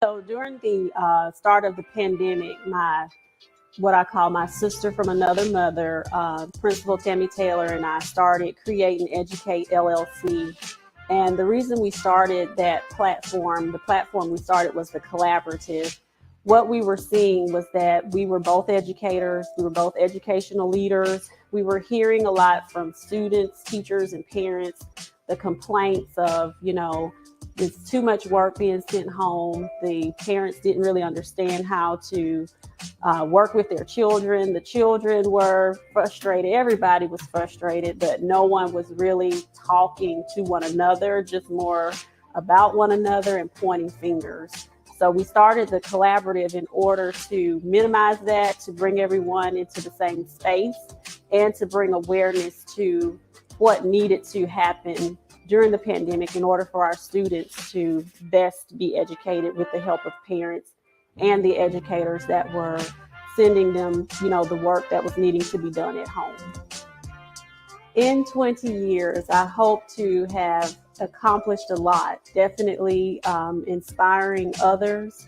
So during the start of the pandemic, what I call my sister from another mother, Principal Tammy Taylor, and I started Create and Educate LLC. And the reason we started that platform, the platform we started was the collaborative. What we were seeing was that we were both educators, we were both educational leaders. We were hearing a lot from students, teachers, and parents, the complaints of, it's too much work being sent home. The parents didn't really understand how to work with their children. The children were frustrated. Everybody was frustrated, but no one was really talking to one another, just more about one another and pointing fingers. So we started the collaborative in order to minimize that, to bring everyone into the same space, and to bring awareness to what needed to happen during the pandemic in order for our students to best be educated with the help of parents and the educators that were sending them, the work that was needing to be done at home. In 20 years, I hope to have accomplished a lot. Definitely inspiring others,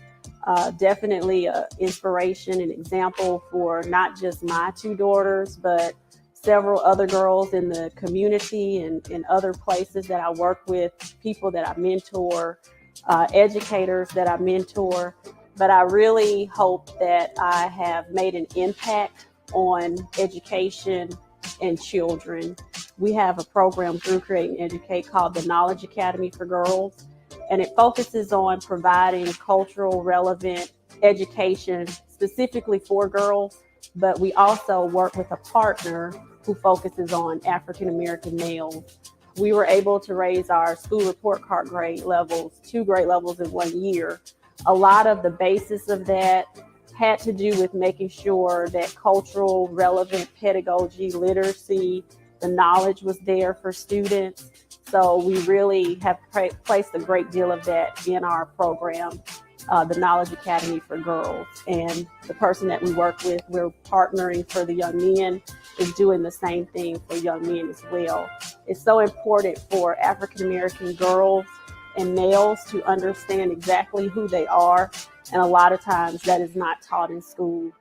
definitely an inspiration and example for not just my two daughters, but several other girls in the community and in other places that I work with, people that I mentor, educators that I mentor. But I really hope that I have made an impact on education and children. We have a program through Create and Educate called the R.E.A.L.L Academy for Girls, and it focuses on providing cultural relevant education specifically for girls. But we also work with a partner who focuses on African American males. We were able to raise our school report card grade levels, 2 grade levels in 1 year. A lot of the basis of that had to do with making sure that cultural relevant pedagogy, literacy, the knowledge was there for students. So we really have placed a great deal of that in our program, the R.E.A.L Academy for Girls. And the person that we work with, we're partnering for the young men, is doing the same thing for young men as well. It's so important for African American girls and males to understand exactly who they are. And a lot of times that is not taught in school.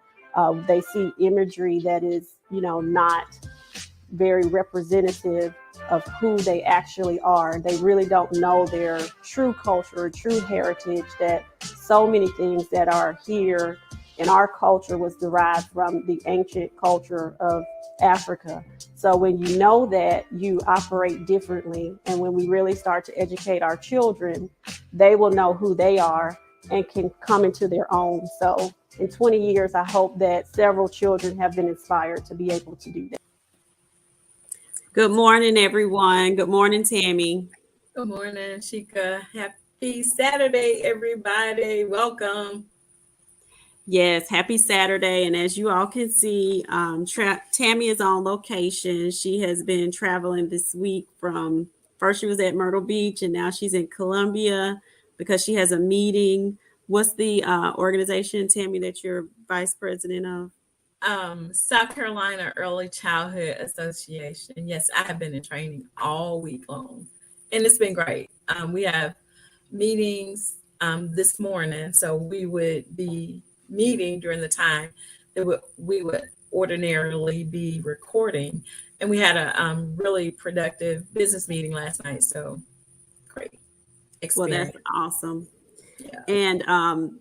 They see imagery that is, not very representative of who they actually are. They really don't know their true culture or true heritage, that so many things that are here in our culture was derived from the ancient culture of Africa. So when you know that, you operate differently. And when we really start to educate our children, they will know who they are and can come into their own. So in 20 years, I hope that several children have been inspired to be able to do that. Good morning, everyone. Good morning, Tammy. Good morning, Sheka. Happy Saturday, everybody. Welcome. Yes, happy Saturday. And as you all can see, Tammy is on location. She has been traveling this week from, first she was at Myrtle Beach, and now she's in Columbia because she has a meeting. What's the organization, Tammy, that you're vice president of? South Carolina Early Childhood Association. Yes, I have been in training all week long, and it's been great. We have meetings this morning, so we would be meeting during the time that we would ordinarily be recording, and we had a really productive business meeting last night. So great experience. Well, that's awesome. Yeah. And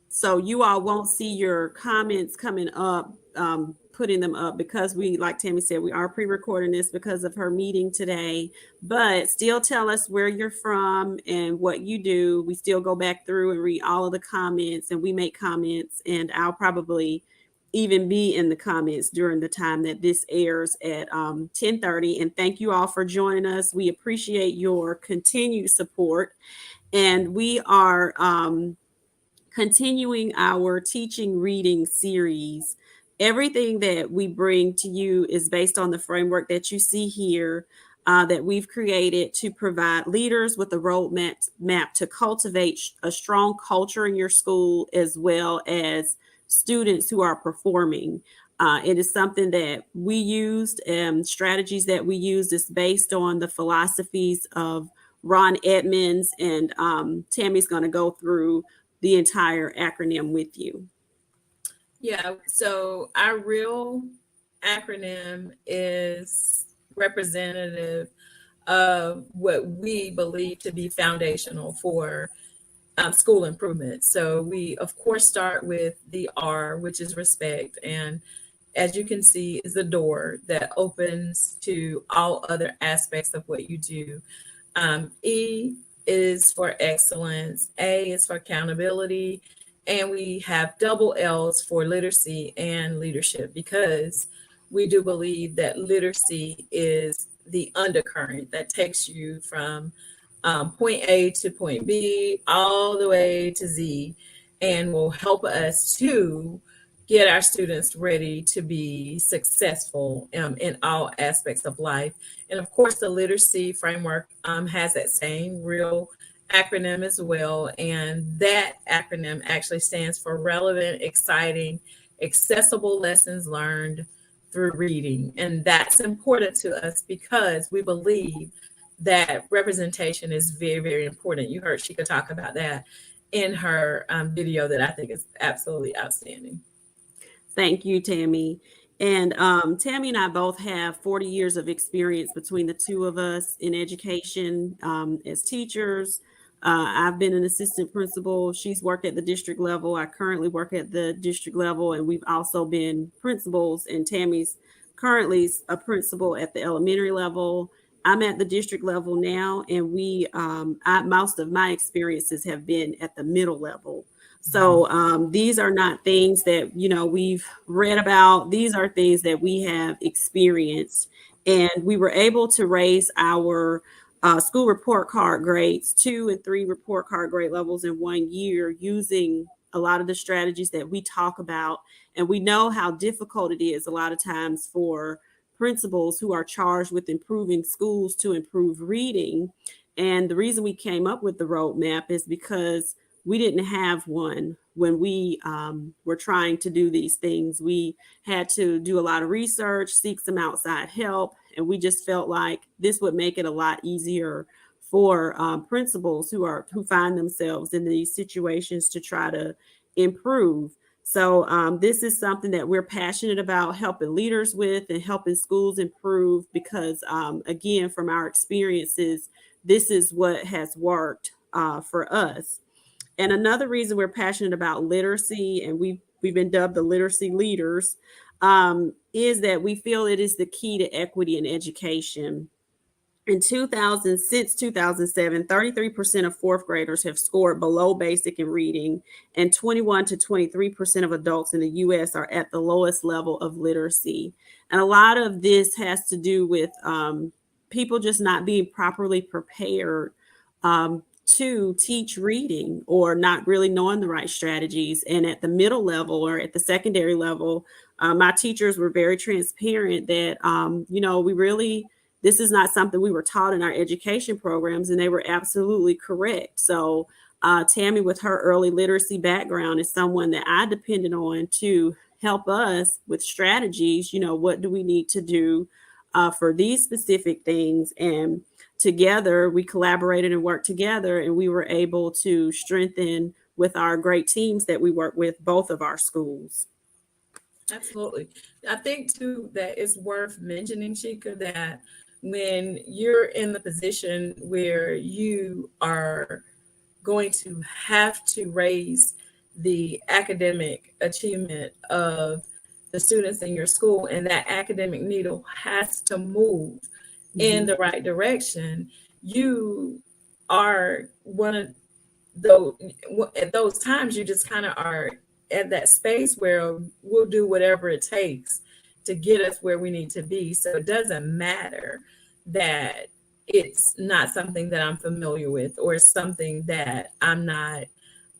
so you all won't see your comments coming up, putting them up, because we, like Tammy said, we are pre-recording this because of her meeting today. But still tell us where you're from and what you do. We still go back through and read all of the comments, and we make comments, and I'll probably even be in the comments during the time that this airs at 10:30. And thank you all for joining us. We appreciate your continued support. And we are continuing our teaching reading series. Everything that we bring to you is based on the framework that you see here, that we've created to provide leaders with a roadmap to cultivate a strong culture in your school, as well as students who are performing. It is something that we used, strategies that we used is based on the philosophies of Ron Edmonds, and Tammy's going to go through the entire acronym with you? Yeah, so our R.E.A.L.L acronym is representative of what we believe to be foundational for school improvement. So we, of course, start with the R, which is respect. And as you can see, is the door that opens to all other aspects of what you do. E is for excellence, A is for accountability, and we have double L's for literacy and leadership, because we do believe that literacy is the undercurrent that takes you from point A to point B all the way to Z, and will help us to get our students ready to be successful in all aspects of life. And of course, the literacy framework has that same R.E.A.L.L acronym as well. And that acronym actually stands for relevant, exciting, accessible lessons learned through reading. And that's important to us because we believe that representation is very, very important. You heard Sheka talk about that in her video that I think is absolutely outstanding. Thank you, Tammy. And Tammy and I both have 40 years of experience between the two of us in education as teachers. I've been an assistant principal. She's worked at the district level. I currently work at the district level, and we've also been principals. And Tammy's currently a principal at the elementary level. I'm at the district level now, and most of my experiences have been at the middle level. So these are not things that, we've read about. These are things that we have experienced. And we were able to raise our school report card grades, 2 and 3 report card grade levels in 1 year, using a lot of the strategies that we talk about. And we know how difficult it is a lot of times for principals who are charged with improving schools to improve reading. And the reason we came up with the roadmap is because we didn't have one when we were trying to do these things. We had to do a lot of research, seek some outside help, and we just felt like this would make it a lot easier for principals who find themselves in these situations to try to improve. So this is something that we're passionate about helping leaders with and helping schools improve because, again, from our experiences, this is what has worked for us. And another reason we're passionate about literacy, and we've been dubbed the literacy leaders, is that we feel it is the key to equity in education. Since 2007, 33% of fourth graders have scored below basic in reading, and 21 to 23% of adults in the U.S. are at the lowest level of literacy. And a lot of this has to do with people just not being properly prepared to teach reading or not really knowing the right strategies. And at the middle level or at the secondary level, my teachers were very transparent that, this is not something we were taught in our education programs, and they were absolutely correct. So Tammy, with her early literacy background, is someone that I depended on to help us with strategies. What do we need to do for these specific things? And together we collaborated and worked together, and we were able to strengthen with our great teams that we work with both of our schools. Absolutely. I think too that it's worth mentioning, Sheka, that when you're in the position where you are going to have to raise the academic achievement of the students in your school, and that academic needle has to move in the right direction, you are one of those, at those times, you just kind of are at that space where we'll do whatever it takes to get us where we need to be. So it doesn't matter that it's not something that I'm familiar with or something that I'm not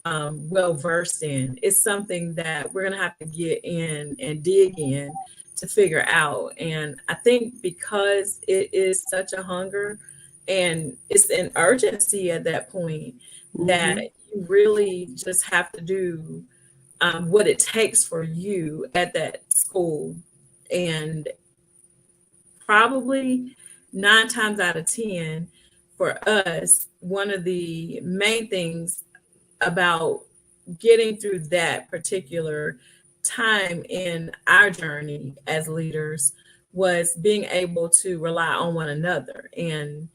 well versed in. It's something that we're going to have to get in and dig in to figure out. And I think because it is such a hunger and it's an urgency at that point, that you really just have to do what it takes for you at that school. And probably 9 times out of 10 for us, one of the main things about getting through that particular time in our journey as leaders was being able to rely on one another and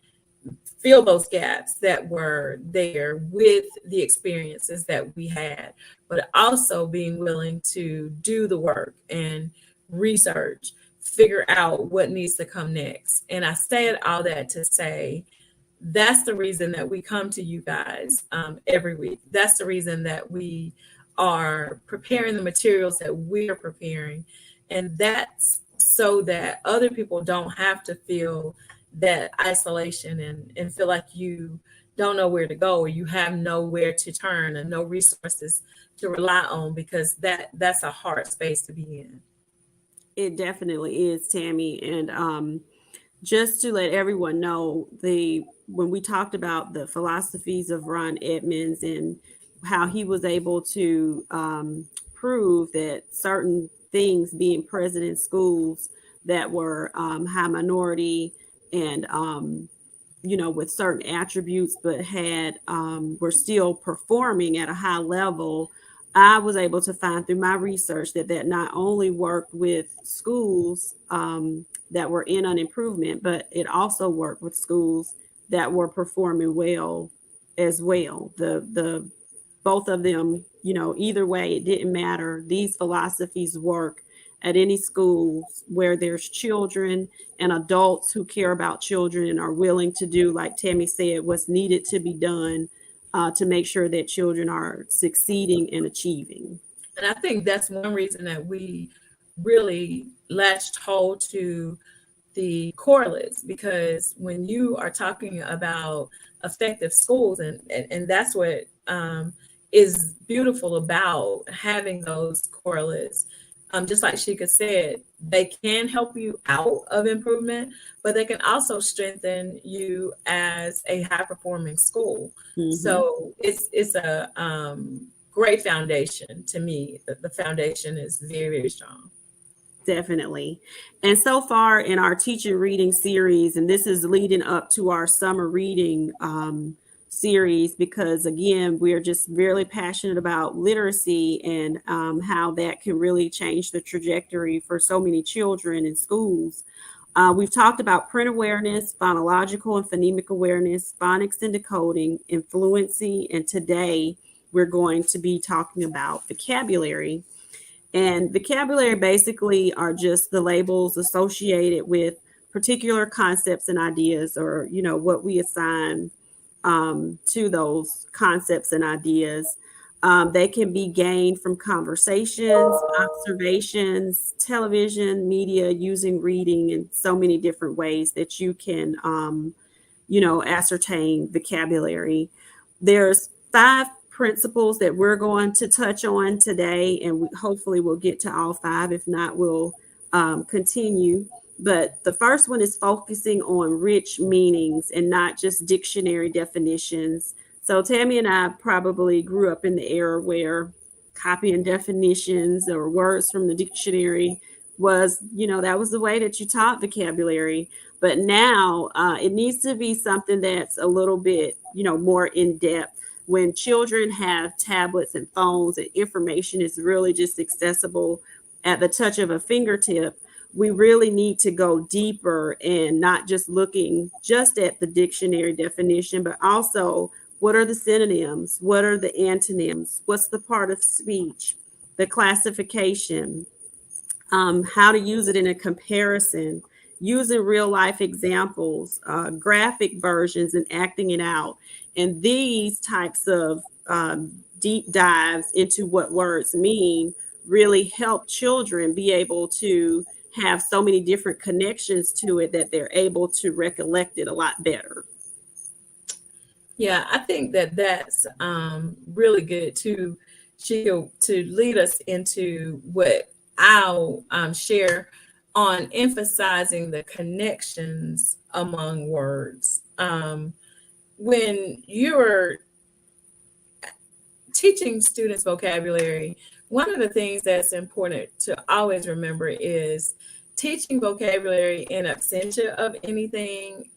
fill those gaps that were there with the experiences that we had, but also being willing to do the work and research, figure out what needs to come next. And I said all that to say that's the reason that we come to you guys every week. That's the reason that we are preparing the materials that we're preparing. And that's so that other people don't have to feel that isolation and feel like you don't know where to go or you have nowhere to turn and no resources to rely on, because that's a hard space to be in. It definitely is, Tammy. And just to let everyone know, when we talked about the philosophies of Ron Edmonds and how he was able to prove that certain things being present in schools that were high minority and with certain attributes, but had were still performing at a high level. I was able to find through my research that not only worked with schools that were in an improvement, but it also worked with schools that were performing well as well. The both of them, either way, it didn't matter. These philosophies work at any school where there's children and adults who care about children and are willing to do, like Tammy said, what's needed to be done to make sure that children are succeeding and achieving. And I think that's one reason that we really latched hold to the correlates, because when you are talking about effective schools, and that's what is beautiful about having those correlates. Just like Sheka said, they can help you out of improvement, but they can also strengthen you as a high performing school. Mm-hmm. So it's a great foundation to me. The foundation is very, very strong. Definitely. And so far in our teaching reading series, and this is leading up to our summer reading series, because again, we're just really passionate about literacy and how that can really change the trajectory for so many children in schools. We've talked about print awareness, phonological and phonemic awareness, phonics and decoding, and fluency. And today we're going to be talking about vocabulary. And vocabulary basically are just the labels associated with particular concepts and ideas, or, what we assign to those concepts and ideas. They can be gained from conversations, observations, television, media, using reading, in so many different ways that you can, ascertain vocabulary. There's 5 principles that we're going to touch on today, and hopefully we'll get to all 5. If not, we'll continue. But the first one is focusing on rich meanings and not just dictionary definitions. So Tammy and I probably grew up in the era where copying definitions or words from the dictionary was, that was the way that you taught vocabulary. But now it needs to be something that's a little bit, more in depth. When children have tablets and phones and information is really just accessible at the touch of a fingertip, we really need to go deeper and not just looking just at the dictionary definition, but also what are the synonyms? What are the antonyms? What's the part of speech? The classification, how to use it in a comparison, using real life examples, graphic versions, and acting it out. And these types of deep dives into what words mean really help children be able to have so many different connections to it that they're able to recollect it a lot better. Yeah, I think that's really good to lead us into what I'll share on emphasizing the connections among words. When you're teaching students vocabulary, one of the things that's important to always remember is teaching vocabulary in absentia of anything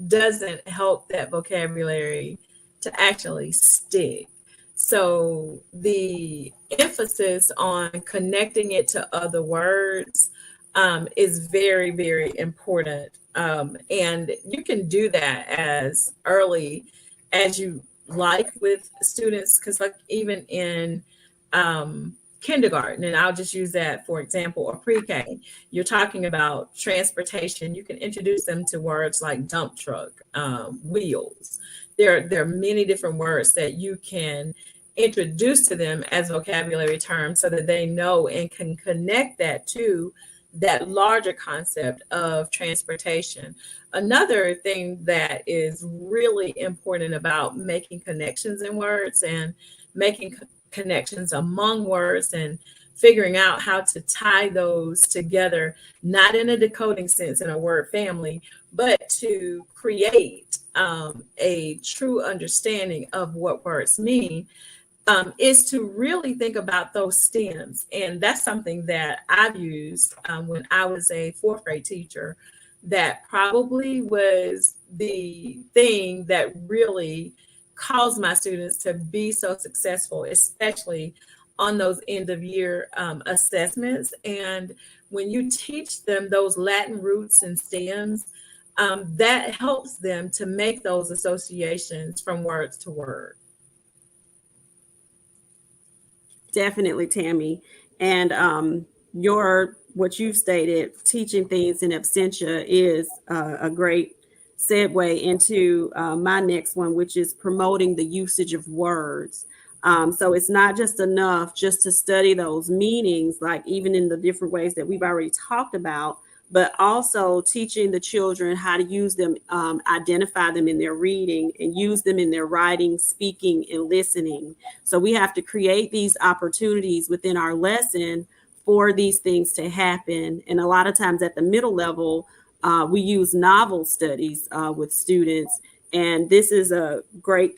doesn't help that vocabulary to actually stick. So the emphasis on connecting it to other words is very, very important. And you can do that as early as you like with students, because like even in kindergarten, and I'll just use that for example, or pre-K, you're talking about transportation. You can introduce them to words like dump truck, wheels. There are many different words that you can introduce to them as vocabulary terms so that they know and can connect that to that larger concept of transportation. Another thing that is really important about making connections in words and making connections among words and figuring out how to tie those together, not in a decoding sense in a word family, but to create a true understanding of what words mean, is to really think about those stems. And that's something that I've used when I was a fourth grade teacher. That probably was the thing that really caused my students to be so successful, especially on those end of year assessments. And when you teach them those Latin roots and stems, that helps them to make those associations from words to word. Definitely, Tammy. And your what you've stated, teaching things in absentia, is a great segue into my next one, which is promoting the usage of words. So it's not just enough just to study those meanings, like even in the different ways that we've already talked about, but also teaching the children how to use them, identify them in their reading and use them in their writing, speaking, and listening. So we have to create these opportunities within our lesson for these things to happen. And a lot of times at the middle level, we use novel studies with students. And this is a great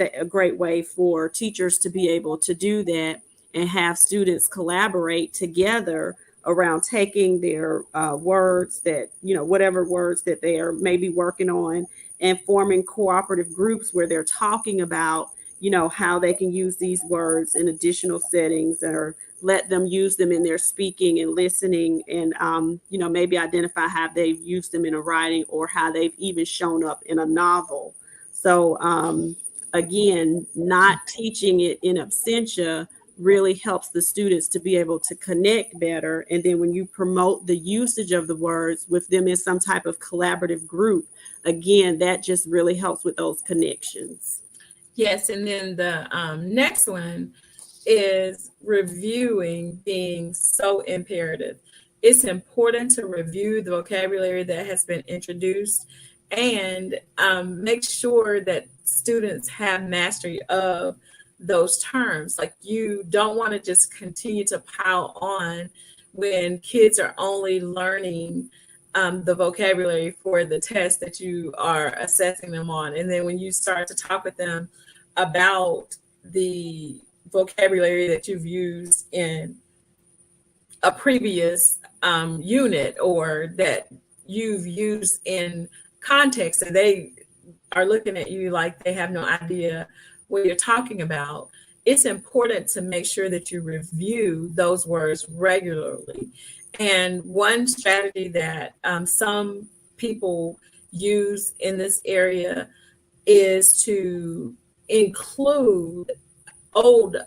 way for teachers to be able to do that and have students collaborate together around taking their words that, whatever words that they are maybe working on, and forming cooperative groups where they're talking about, how they can use these words in additional settings, or let them use them in their speaking and listening, and, maybe identify how they've used them in a writing or how they've even shown up in a novel. So, again, not teaching it in absentia really helps the students to be able to connect better. And then when you promote the usage of the words with them in some type of collaborative group, again, that just really helps with those connections. Yes, and then the next one is reviewing being so imperative. It's important to review the vocabulary that has been introduced and make sure that students have mastery of those terms. Like, you don't want to just continue to pile on when kids are only learning the vocabulary for the test that you are assessing them on. And then when you start to talk with them about the vocabulary that you've used in a previous unit, or that you've used in context, and they are looking at you like they have no idea what you're talking about, it's important to make sure that you review those words regularly. And one strategy that some people use in this area is to include old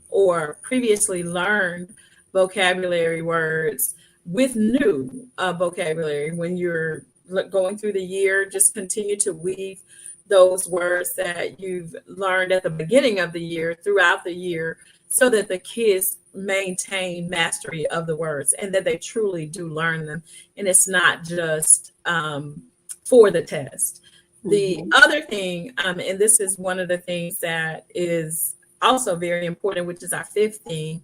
or previously learned vocabulary words with new vocabulary. When you're going through the year, just continue to weave those words that you've learned at the beginning of the year throughout the year, so that the kids maintain mastery of the words and that they truly do learn them. And it's not just for the test. The other thing, and this is one of the things that is also very important, which is our fifth thing,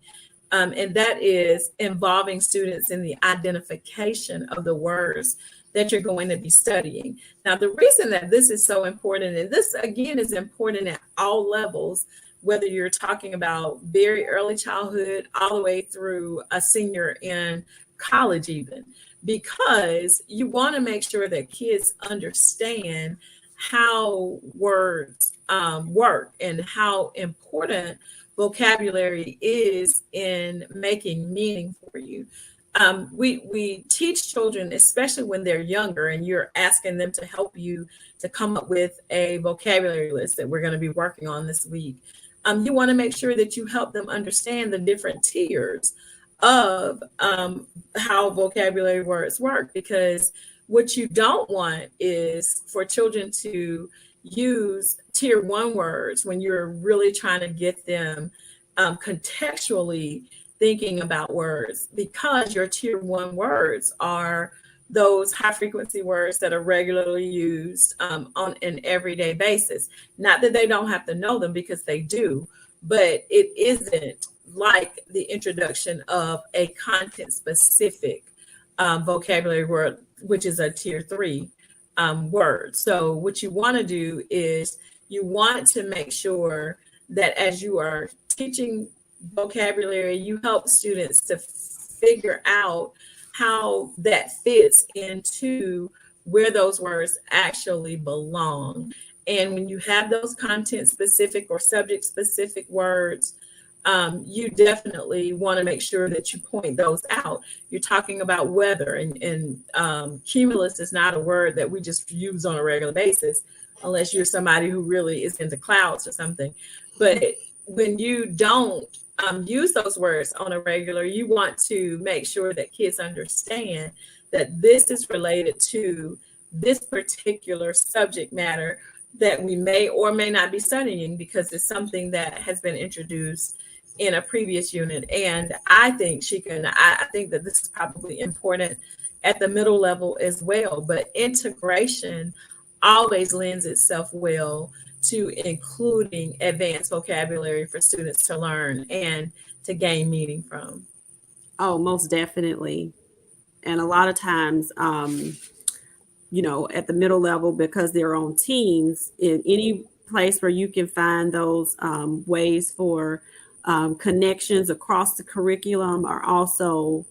and that is involving students in the identification of the words that you're going to be studying. Now, the reason that this is so important, and this again is important at all levels, whether you're talking about very early childhood all the way through a senior in college even, because you want to make sure that kids understand how words work and how important vocabulary is in making meaning for you. We teach children, especially when they're younger, and you're asking them to help you to come up with a vocabulary list that we're going to be working on this week. You want to make sure that you help them understand the different tiers of how vocabulary words work, because what you don't want is for children to use tier one words when you're really trying to get them contextually thinking about words, because your tier one words are those high frequency words that are regularly used on an everyday basis. Not that they don't have to know them, because they do, but it isn't like the introduction of a content specific vocabulary word, which is a tier three word. So what you want to do is you want to make sure that as you are teaching vocabulary, you help students to figure out how that fits into where those words actually belong. And when you have those content specific or subject specific words, you definitely want to make sure that you point those out. You're talking about weather, and cumulus is not a word that we just use on a regular basis, unless you're somebody who really is into clouds or something. But when you don't use those words on a regular, you want to make sure that kids understand that this is related to this particular subject matter that we may or may not be studying, because it's something that has been introduced in a previous unit. And I think I think that this is probably important at the middle level as well. But integration always lends itself well to including advanced vocabulary for students to learn and to gain meaning from. Oh, most definitely. And a lot of times, at the middle level, because they're on teams, in any place where you can find those ways for connections across the curriculum are also,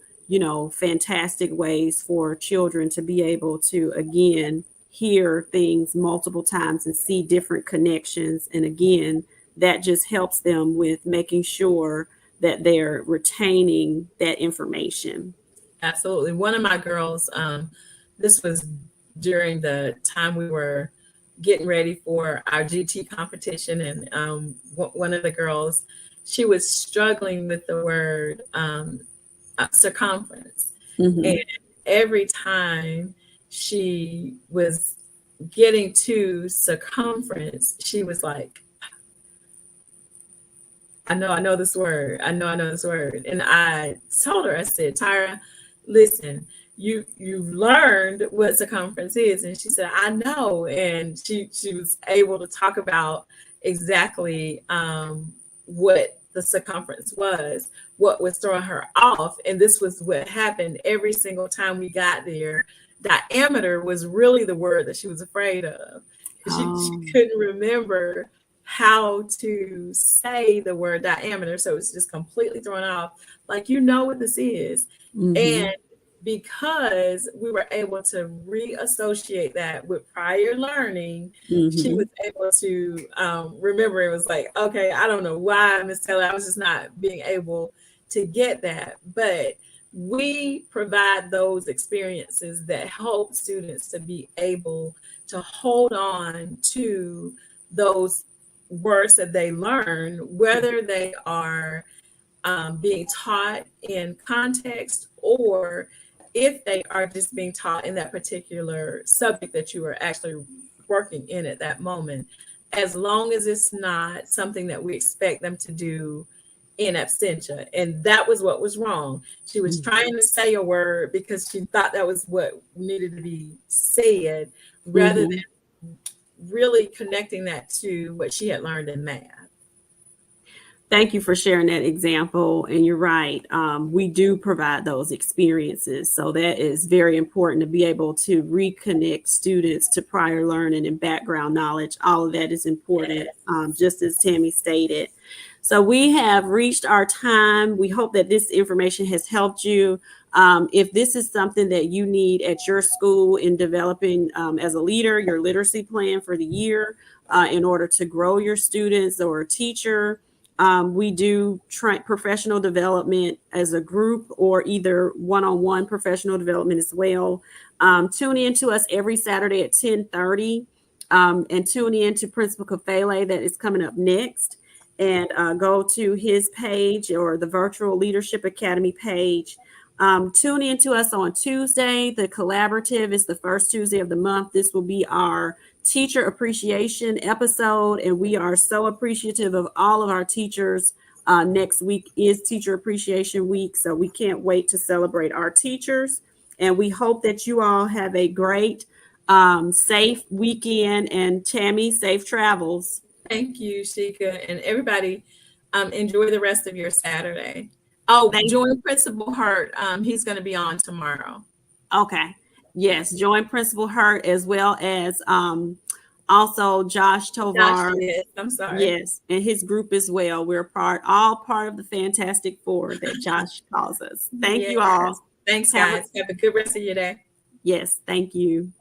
fantastic ways for children to be able to, again, hear things multiple times and see different connections. And again, that just helps them with making sure that they're retaining that information. Absolutely. One of my girls, this was during the time we were getting ready for our GT competition, and one of the girls, she was struggling with the word circumference. Mm-hmm. And every time she was getting to circumference, she was like, I know this word. I know this word. And I told her, I said, Tyra, listen, you've learned what circumference is. And she said, I know. And she was able to talk about exactly what the circumference was, what was throwing her off. And this was what happened every single time we got there. Diameter was really the word that she was afraid of. She couldn't remember how to say the word diameter. So it's just completely thrown off. Like, what this is. Mm-hmm. And because we were able to reassociate that with prior learning, mm-hmm. she was able to remember. It was like, okay, I don't know why, Miss Taylor, I was just not being able to get that. But we provide those experiences that help students to be able to hold on to those words that they learn, whether they are being taught in context, or if they are just being taught in that particular subject that you are actually working in at that moment, as long as it's not something that we expect them to do in absentia. And that was what was wrong. She was trying to say a word because she thought that was what needed to be said, rather than really connecting that to what she had learned in math. Thank you for sharing that example. And you're right. We do provide those experiences. So that is very important, to be able to reconnect students to prior learning and background knowledge. All of that is important, just as Tammy stated. So we have reached our time. We hope that this information has helped you. If this is something that you need at your school in developing as a leader, your literacy plan for the year in order to grow your students, or a teacher, we do professional development as a group, or either one-on-one professional development as well. Tune in to us every Saturday at 10:30, and tune in to Principal Kafele that is coming up next. And go to his page or the Virtual Leadership Academy page. Tune in to us on Tuesday. The collaborative is the first Tuesday of the month. This will be our teacher appreciation episode, and we are so appreciative of all of our teachers. Next week is Teacher Appreciation Week, so we can't wait to celebrate our teachers. And we hope that you all have a great, safe weekend. And Tammy, safe travels. Thank you, Sheka, and everybody. Enjoy the rest of your Saturday. Oh, join Principal Hurt. He's going to be on tomorrow. Okay. Yes, join Principal Hurt, as well as also Josh Tovar. Yes, I'm sorry. Yes, and his group as well. We're all part of the Fantastic Four that Josh calls us. Thank you all. Thanks, guys. Have a good rest of your day. Yes, thank you.